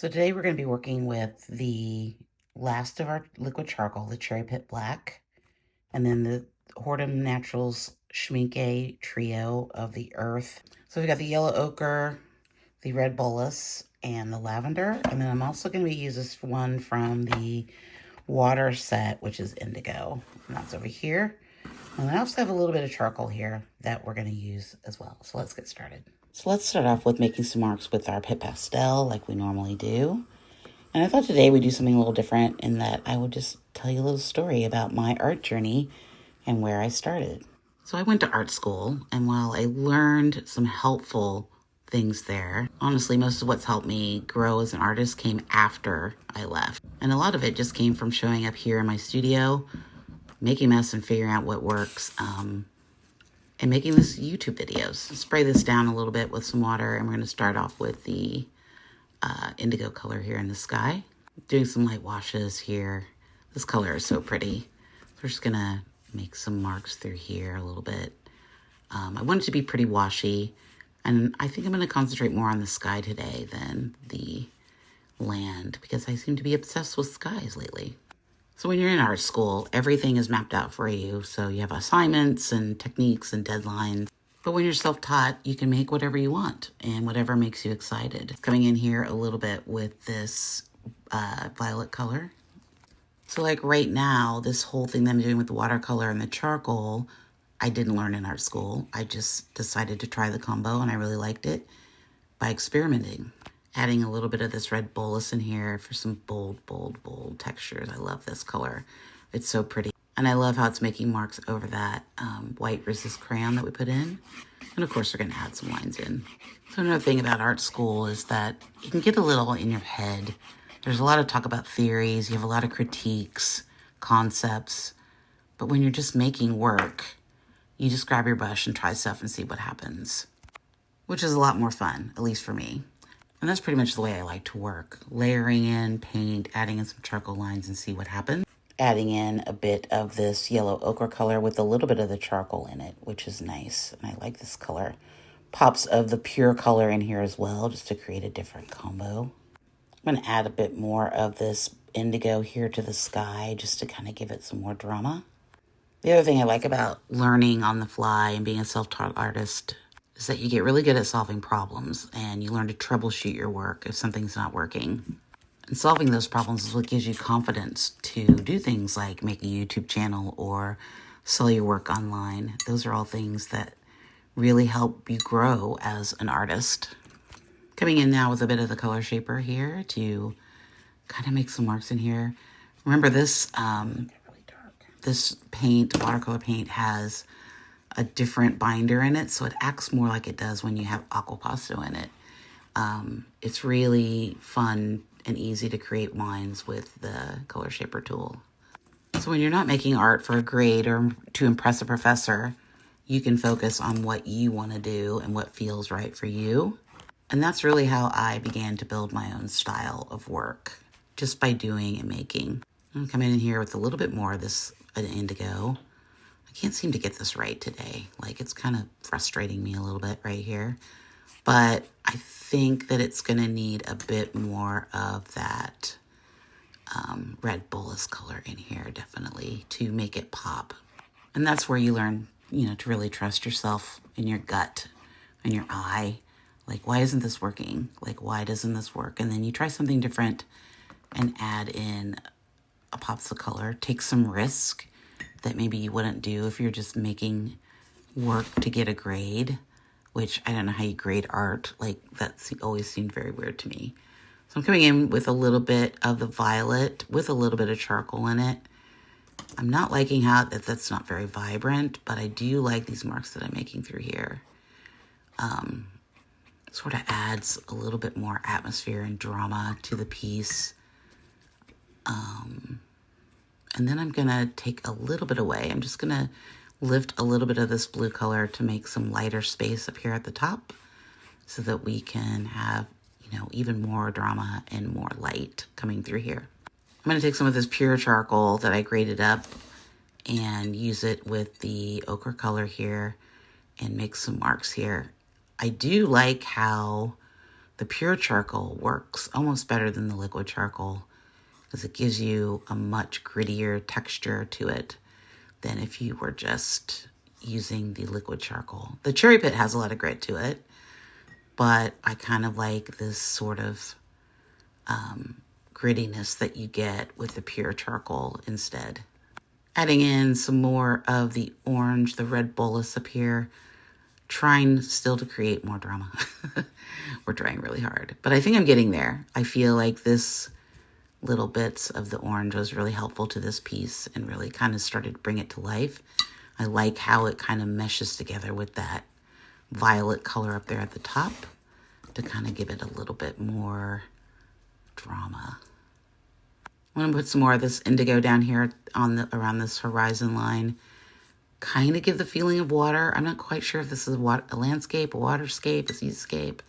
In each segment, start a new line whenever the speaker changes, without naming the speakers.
So today we're going to be working with the last of our liquid charcoal, the Cherry Pit Black, and then the Hortum Naturals Schminke Trio of the Earth. So we've got the yellow ochre, the red bolus, and the lavender. And then I'm also going to be using this one from the water set, which is indigo. And that's over here. And I also have a little bit of charcoal here that we're going to use as well. So let's get started. So let's start off with making some marks with our Pit Pastel like we normally do. And I thought today we'd do something a little different in that I would just tell you a little story about my art journey and where I started. So I went to art school, and while I learned some helpful things there, honestly, most of what's helped me grow as an artist came after I left. And a lot of it just came from showing up here in my studio, making a mess and figuring out what works, and making this YouTube videos. Spray this down a little bit with some water, and we're going to start off with the indigo color here in the sky. Doing some light washes here. This color is so pretty. So we're just going to make some marks through here a little bit. I want it to be pretty washy, and I think I'm going to concentrate more on the sky today than the land because I seem to be obsessed with skies lately. So when you're in art school, everything is mapped out for you. So you have assignments and techniques and deadlines. But when you're self-taught, you can make whatever you want and whatever makes you excited. Coming in here a little bit with this violet color. So like right now, this whole thing that I'm doing with the watercolor and the charcoal, I didn't learn in art school. I just decided to try the combo and I really liked it by experimenting. Adding a little bit of this red bolus in here for some bold, bold, bold textures. I love this color. It's so pretty. And I love how it's making marks over that white resist crayon that we put in. And of course, we're going to add some lines in. So another thing about art school is that you can get a little in your head. There's a lot of talk about theories. You have a lot of critiques, concepts. But when you're just making work, you just grab your brush and try stuff and see what happens, which is a lot more fun, at least for me. And that's pretty much the way I like to work. Layering in paint, adding in some charcoal lines and see what happens. Adding in a bit of this yellow ochre color with a little bit of the charcoal in it, which is nice. And I like this color. Pops of the pure color in here as well, just to create a different combo. I'm going to add a bit more of this indigo here to the sky, just to kind of give it some more drama. The other thing I like about learning on the fly and being a self-taught artist is that you get really good at solving problems and you learn to troubleshoot your work if something's not working. And solving those problems is what gives you confidence to do things like make a YouTube channel or sell your work online. Those are all things that really help you grow as an artist. Coming in now with a bit of the color shaper here to kind of make some marks in here. Remember this, this paint, watercolor paint, has a different binder in it, so it acts more like it does when you have aquapasto in it. It's really fun and easy to create lines with the color shaper tool. So when you're not making art for a grade or to impress a professor, you can focus on what you want to do and what feels right for you. And that's really how I began to build my own style of work, just by doing and making. I'm coming in here with a little bit more of this indigo. I can't seem to get this right today. Like, it's kind of frustrating me a little bit right here. But I think that it's going to need a bit more of that red bolus color in here, definitely, to make it pop. And that's where you learn, to really trust yourself and your gut and your eye. Like, why isn't this working? Like, why doesn't this work? And then you try something different and add in a pops of color. Take some risk that maybe you wouldn't do if you're just making work to get a grade, which I don't know how you grade art. Like, that always seemed very weird to me. So I'm coming in with a little bit of the violet with a little bit of charcoal in it. I'm not liking how that's not very vibrant, but I do like these marks that I'm making through here. Sort of adds a little bit more atmosphere and drama to the piece. And then I'm going to take a little bit away. I'm just going to lift a little bit of this blue color to make some lighter space up here at the top so that we can have, even more drama and more light coming through here. I'm going to take some of this pure charcoal that I grated up and use it with the ochre color here and make some marks here. I do like how the pure charcoal works almost better than the liquid charcoal because it gives you a much grittier texture to it than if you were just using the liquid charcoal. The cherry pit has a lot of grit to it, but I kind of like this sort of grittiness that you get with the pure charcoal instead. Adding in some more of the orange, the red bolus up here, trying still to create more drama. We're trying really hard, but I think I'm getting there. I feel like this little bits of the orange was really helpful to this piece and really kind of started to bring it to life. I like how it kind of meshes together with that violet color up there at the top to kind of give it a little bit more drama. I'm going to put some more of this indigo down here on the around this horizon line. Kind of give the feeling of water. I'm not quite sure if this is a landscape, a waterscape, a seascape.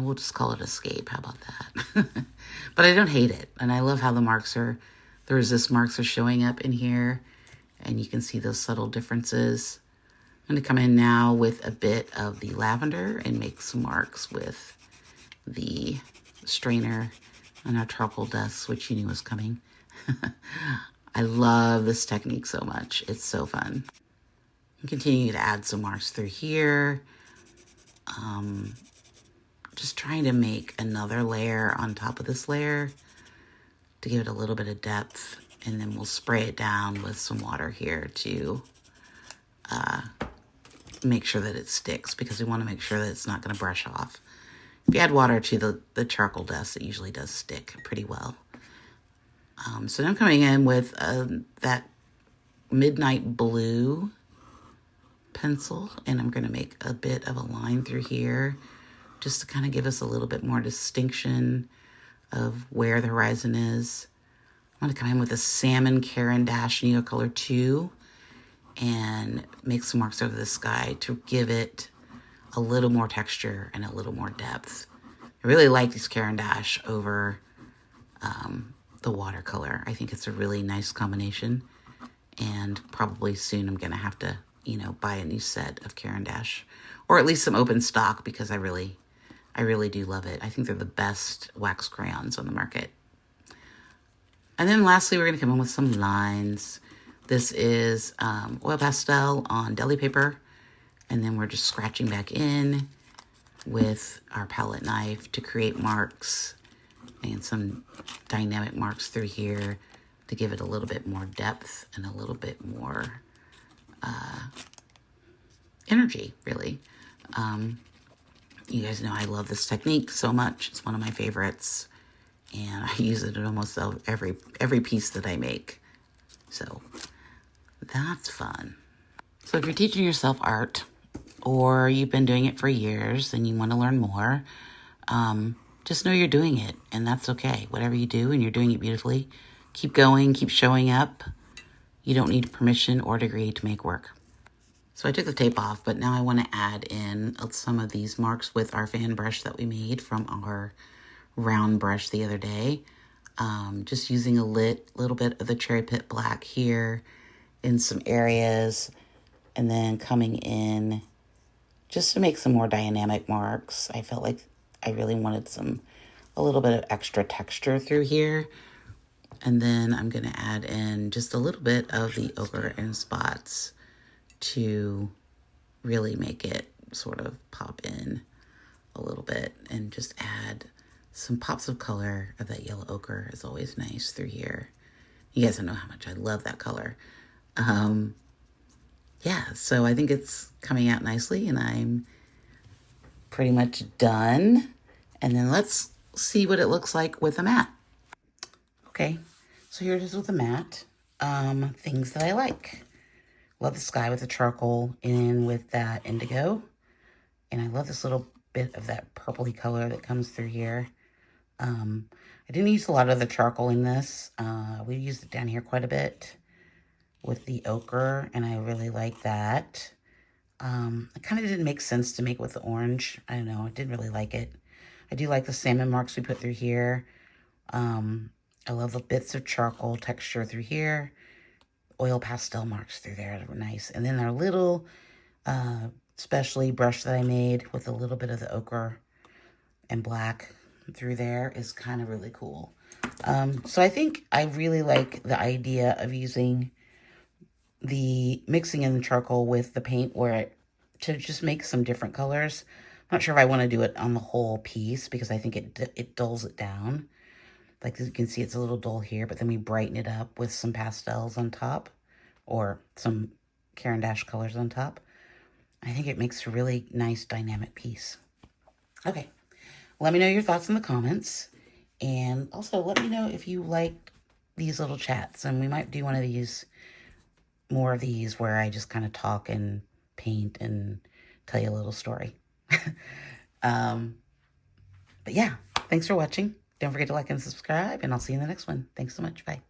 We'll just call it escape. How about that? But I don't hate it. And I love how the resist marks are showing up in here. And you can see those subtle differences. I'm going to come in now with a bit of the lavender and make some marks with the strainer and our charcoal dust, which you knew was coming. I love this technique so much. It's so fun. Continue to add some marks through here. Just trying to make another layer on top of this layer to give it a little bit of depth. And then we'll spray it down with some water here to make sure that it sticks, because we want to make sure that it's not going to brush off. If you add water to the charcoal dust, it usually does stick pretty well. So now I'm coming in with that midnight blue pencil, and I'm going to make a bit of a line through here just to kind of give us a little bit more distinction of where the horizon is. I'm going to come in with a Salmon Caran d'Ache Neocolor 2 and make some marks over the sky to give it a little more texture and a little more depth. I really like these Caran d'Ache over the watercolor. I think it's a really nice combination, and probably soon I'm going to have to, buy a new set of Caran d'Ache, or at least some open stock, because I really do love it. I think they're the best wax crayons on the market. And then lastly, we're going to come in with some lines. This is oil pastel on deli paper, and then we're just scratching back in with our palette knife to create marks and some dynamic marks through here to give it a little bit more depth and a little bit more energy, really. You guys know I love this technique so much. It's one of my favorites, and I use it in almost every piece that I make. So that's fun. So if you're teaching yourself art, or you've been doing it for years and you want to learn more, just know you're doing it, and that's okay. Whatever you do and you're doing it beautifully, keep going, keep showing up. You don't need permission or degree to make work. So I took the tape off, but now I want to add in some of these marks with our fan brush that we made from our round brush the other day. Just using a little bit of the cherry pit black here in some areas, and then coming in just to make some more dynamic marks. I felt like I really wanted a little bit of extra texture through here. And then I'm going to add in just a little bit of the ochre and spots to really make it sort of pop in a little bit, and just add some pops of color of that yellow ochre is always nice through here. You guys don't know how much I love that color. Yeah, so I think it's coming out nicely, and I'm pretty much done. And then let's see what it looks like with a matte. Okay, so here it is with a matte. Things that I like. Love the sky with the charcoal in with that indigo. And I love this little bit of that purpley color that comes through here. I didn't use a lot of the charcoal in this. We used it down here quite a bit with the ochre, and I really like that. It kind of didn't make sense to make with the orange. I don't know, I didn't really like it. I do like the salmon marks we put through here. I love the bits of charcoal texture through here. Oil pastel marks through there that were nice. And then our little specially brush that I made with a little bit of the ochre and black through there is kind of really cool. So I think I really like the idea of using the mixing in the charcoal with the paint to just make some different colors. I'm not sure if I want to do it on the whole piece because I think it dulls it down. Like you can see, it's a little dull here, but then we brighten it up with some pastels on top or some Caran d'Ache colors on top. I think it makes a really nice dynamic piece. Okay, let me know your thoughts in the comments. And also let me know if you like these little chats. And we might do one of these, more of these where I just kind of talk and paint and tell you a little story. But yeah, thanks for watching. Don't forget to like and subscribe, and I'll see you in the next one. Thanks so much. Bye.